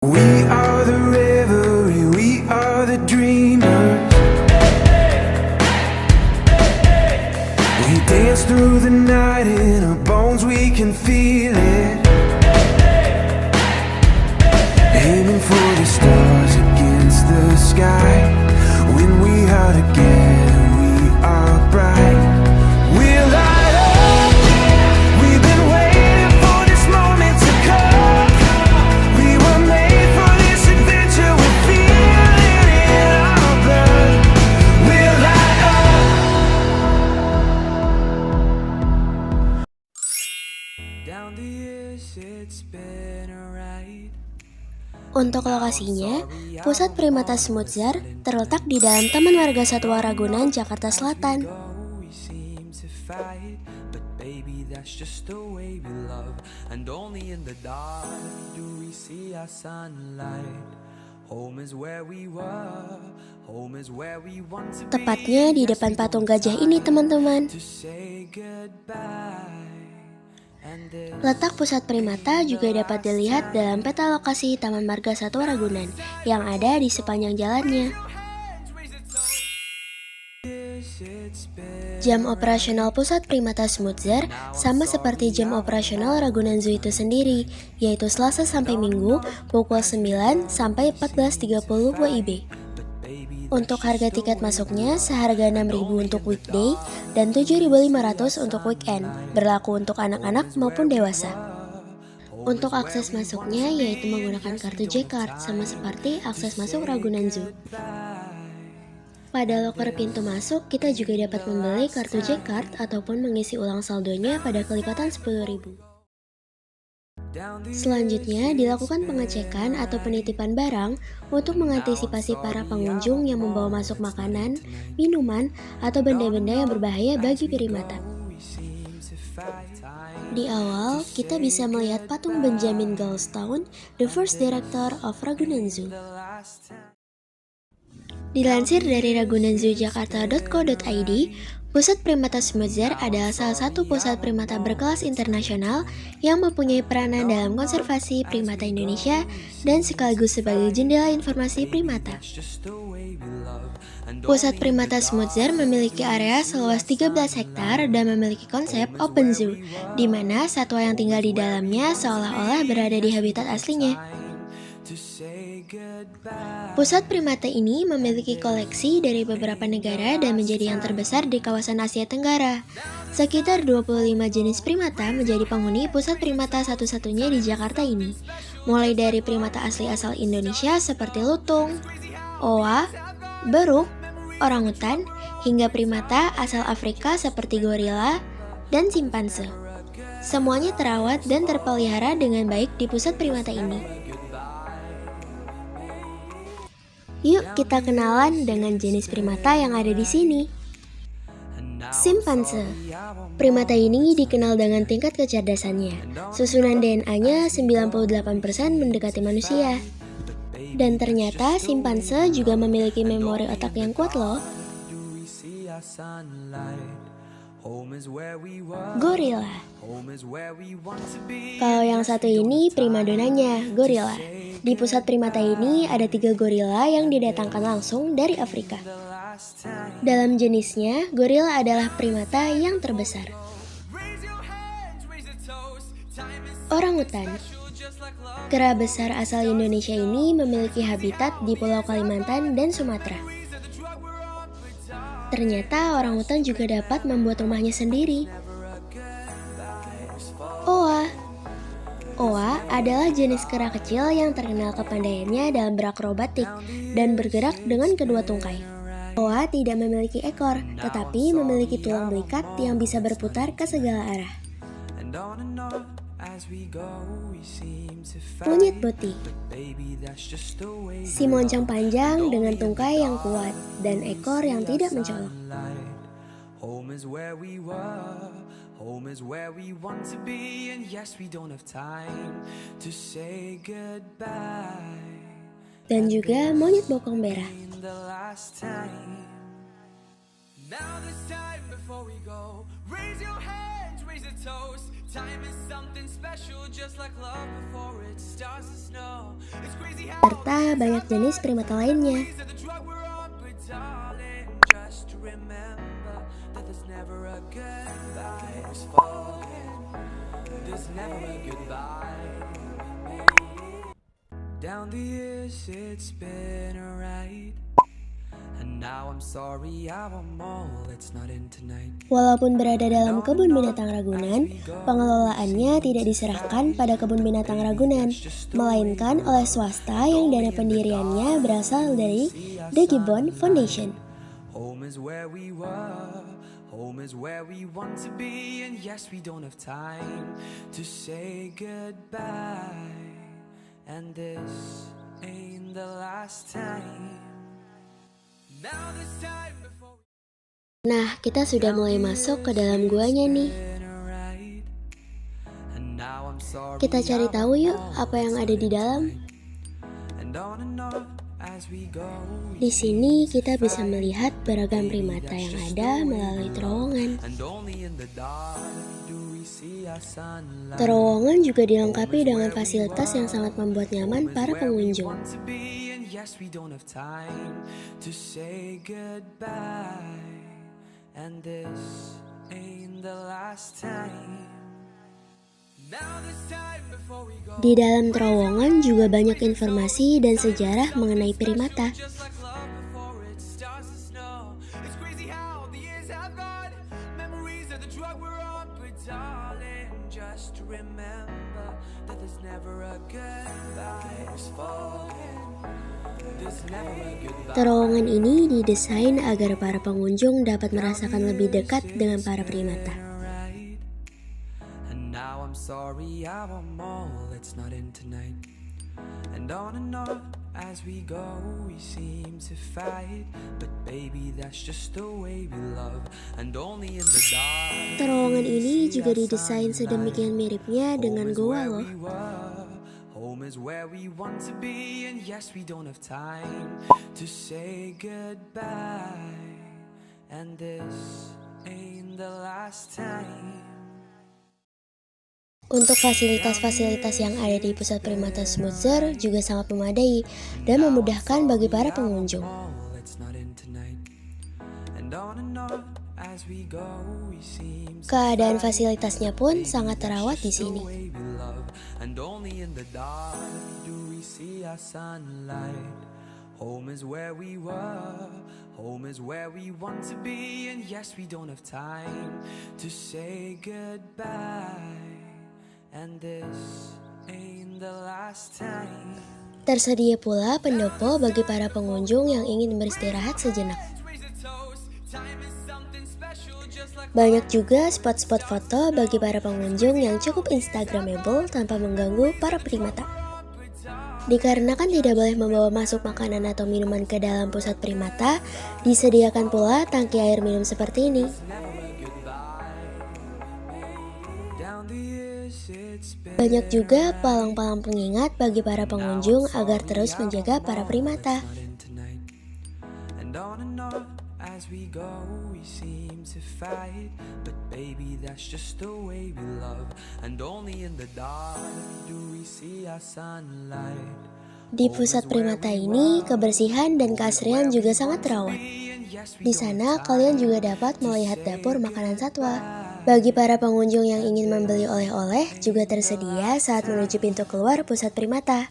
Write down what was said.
We are the river, we are the dreamers. We dance through the night, in our bones we can feel it. Aiming for the stars against the sky. When we are together, we are bright. We'll light up. We've been waiting for this moment to come. We were made for this adventure. We feel it in our blood. We'll light up. Down the years it's been a ride. Untuk lokasinya, Pusat Primata Smutsar terletak di dalam Taman Marga Satwa Ragunan, Jakarta Selatan. Tepatnya di depan patung gajah ini, teman-teman. Letak pusat primata juga dapat dilihat dalam peta lokasi Taman Marga Satwa Ragunan yang ada di sepanjang jalannya. Jam operasional pusat primata Smutsar sama seperti jam operasional Ragunan Zoo itu sendiri, yaitu Selasa sampai Minggu pukul 9 sampai 14.30 WIB. Untuk harga tiket masuknya seharga 6.000 untuk weekday dan 7.500 untuk weekend, berlaku untuk anak-anak maupun dewasa. Untuk akses masuknya yaitu menggunakan kartu J-Card, sama seperti akses masuk Ragunan Zoo. Pada loker pintu masuk, kita juga dapat membeli kartu J-Card ataupun mengisi ulang saldonya pada kelipatan 10.000. Selanjutnya, dilakukan pengecekan atau penitipan barang untuk mengantisipasi para pengunjung yang membawa masuk makanan, minuman, atau benda-benda yang berbahaya bagi primata. Di awal, kita bisa melihat patung Benjamin Goldstone, the first director of Ragunan Zoo. Dilansir dari ragunanzoojakarta.co.id, Pusat Primata Smutsar adalah salah satu pusat primata berkelas internasional yang mempunyai peranan dalam konservasi primata Indonesia dan sekaligus sebagai jendela informasi primata. Pusat Primata Smutsar memiliki area seluas 13 hektar dan memiliki konsep open zoo, di mana satwa yang tinggal di dalamnya seolah-olah berada di habitat aslinya. Pusat primata ini memiliki koleksi dari beberapa negara dan menjadi yang terbesar di kawasan Asia Tenggara. Sekitar 25 jenis primata menjadi penghuni pusat primata satu-satunya di Jakarta ini. Mulai dari primata asli asal Indonesia seperti lutung, oa, beruk, orangutan, hingga primata asal Afrika seperti gorila dan simpanse. Semuanya terawat dan terpelihara dengan baik di pusat primata ini. Yuk kita kenalan dengan jenis primata yang ada di sini. Simpanse. Primata ini dikenal dengan tingkat kecerdasannya. Susunan DNA-nya 98% mendekati manusia. Dan ternyata simpanse juga memiliki memori otak yang kuat loh. Gorila. Kalau yang satu ini primadonanya, gorila. Di pusat primata ini ada 3 gorila yang didatangkan langsung dari Afrika. Dalam jenisnya, gorila adalah primata yang terbesar. Orangutan. Kera besar asal Indonesia ini memiliki habitat di Pulau Kalimantan dan Sumatera. Ternyata orangutan juga dapat membuat rumahnya sendiri. Oa. Oa adalah jenis kera kecil yang terkenal kepandaiannya dalam berakrobatik dan bergerak dengan kedua tungkai. Oa tidak memiliki ekor, tetapi memiliki tulang belikat yang bisa berputar ke segala arah. Monyet putih. Si moncong panjang dengan tungkai yang kuat dan ekor yang tidak mencolok. Home is where we want to be, and yes, we don't have time to say goodbye. Dan juga monyet bokong merah. Now this time before we go, raise your hands, raise a toast. Time is something special, just like love before it starts to snow. It's crazy how serta banyak jenis primata lainnya. memories of the drug we're on, but darling, just remember that there's never a goodbye. Just forget, there's never a goodbye. Down the years it's been alright, and now I'm sorry I'm all it's not in tonight. Walaupun berada dalam kebun binatang Ragunan, pengelolaannya tidak diserahkan pada kebun binatang Ragunan, melainkan oleh swasta yang dana pendiriannya berasal dari The Gibbon Foundation. Home is where we were, home is where we want to be, and yes, we don't have time to say goodbye. And this ain't the last time. Now this time before Nah, kita sudah mulai masuk ke dalam guanya nih. right. And now I'm sorry. Kita cari tahu yuk apa yang ada di dalam. And on as we go. Di sini kita bisa melihat beragam primata yang ada melalui terowongan. And only in the dark do we see our sunlight. Terowongan juga dilengkapi dengan fasilitas yang sangat membuat nyaman para pengunjung. Want to be, and yes, we don't have time to say goodbye. And this ain't the last time. Now this time before we go. Di dalam terowongan juga banyak informasi dan sejarah mengenai primata. Just like love before it starts to snow. It's crazy how the years have gone. Memories of the drug we're on, but darling, just remember that there's never a goodbye. Just forget, there's never a goodbye. Terowongan ini didesain agar para pengunjung dapat merasakan lebih dekat dengan para primata. Right. And now I'm sorry I'm all it's not in tonight. And on as we go we seem to fight, but baby that's just the way we love, and only in the dark. Terowongan ini juga didesain sedemikian miripnya dengan goa loh. Home is where we want to be, and yes, we don't have time to say goodbye. And this ain't the last time. Untuk fasilitas-fasilitas yang ada di pusat primata Smootser juga sangat memadai dan memudahkan bagi para pengunjung. All it's not in tonight. And on as we go we seem to Keadaan fasilitasnya pun sangat terawat di sini. way we love, and only in the dark do we see our sunlight. Home is where we were, home is where we want to be, and yes, we don't have time to say goodbye. And this ain't the last time. Tersedia pula pendopo bagi para pengunjung yang ingin beristirahat sejenak. Raise a toast, time is something special, just like Banyak juga spot-spot foto bagi para pengunjung yang cukup instagramable tanpa mengganggu para primata. Dikarenakan tidak boleh membawa masuk makanan atau minuman ke dalam pusat primata, disediakan pula tangki air minum seperti ini. down the years it's been. Banyak juga palang-palang pengingat bagi para pengunjung agar terus menjaga para primata. Not in tonight. And on as we go we seem to fight, but baby that's just the way we love, and only in the dark do we see our sunlight. Di pusat primata ini, kebersihan dan keasrian juga sangat terawat. Di sana, kalian juga dapat melihat dapur makanan satwa. Bagi para pengunjung yang ingin membeli oleh-oleh, juga tersedia saat menuju pintu keluar pusat primata.